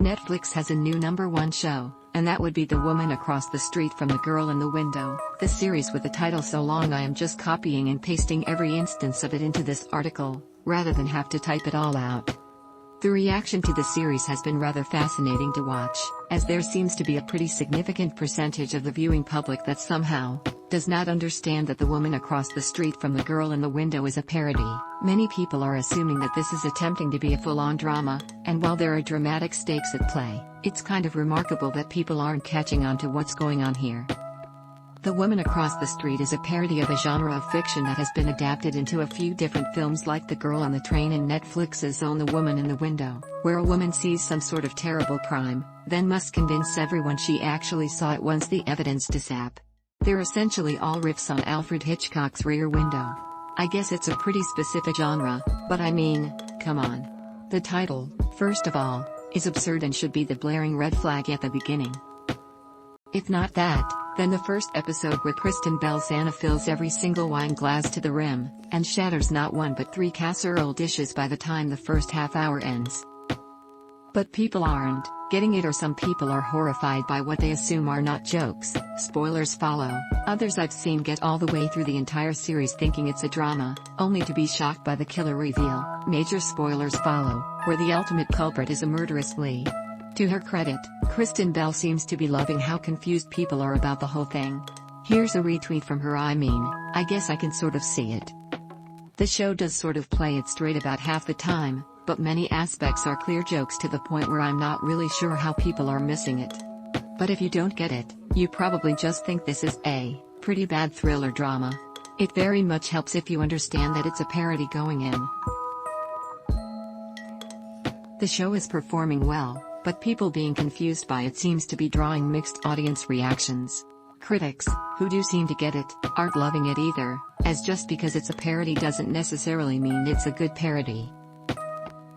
Netflix has a new #1 show, and that would be The Woman Across the Street from the Girl in the Window. The series with the title so long I am just copying and pasting every instance of it into this article, rather than have to type it all out. The reaction to the series has been rather fascinating to watch, as there seems to be a pretty significant percentage of the viewing public that somehow does not understand that The Woman Across the Street from the Girl in the Window is a parody. Many people are assuming that this is attempting to be a full-on drama, and while there are dramatic stakes at play, it's kind of remarkable that people aren't catching on to what's going on here. The Woman Across the Street is a parody of a genre of fiction that has been adapted into a few different films like The Girl on the Train and Netflix's own The Woman in the Window, where a woman sees some sort of terrible crime, then must convince everyone she actually saw it once the evidence to sap. They're essentially all riffs on Alfred Hitchcock's Rear Window. I guess it's a pretty specific genre, but I mean, come on. The title, first of all, is absurd and should be the blaring red flag at the beginning. If not that, then the first episode where Kristen Bell Santa fills every single wine glass to the rim, and shatters not one but 3 casserole dishes by the time the first half hour ends. But people aren't getting it, or some people are horrified by what they assume are not jokes. Spoilers follow. Others I've seen get all the way through the entire series thinking it's a drama, only to be shocked by the killer reveal. Major spoilers follow, where the ultimate culprit is a murderous Lee. To her credit, Kristen Bell seems to be loving how confused people are about the whole thing. Here's a retweet from her. I guess I can sort of see it. The show does sort of play it straight about half the time, but many aspects are clear jokes to the point where I'm not really sure how people are missing it. But if you don't get it, you probably just think this is a pretty bad thriller drama. It very much helps if you understand that it's a parody going in. The show is performing well, but people being confused by it seems to be drawing mixed audience reactions. Critics, who do seem to get it, aren't loving it either, as just because it's a parody doesn't necessarily mean it's a good parody.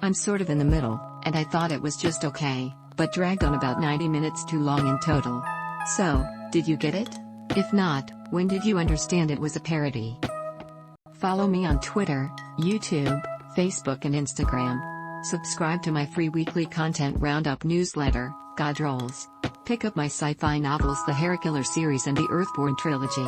I'm sort of in the middle, and I thought it was just okay, but dragged on about 90 minutes too long in total. So, did you get it? If not, when did you understand it was a parody? Follow me on Twitter, YouTube, Facebook and Instagram. Subscribe to my free weekly content roundup newsletter, God Rolls. Pick up my sci-fi novels The Hairkiller series and the Earthborn trilogy.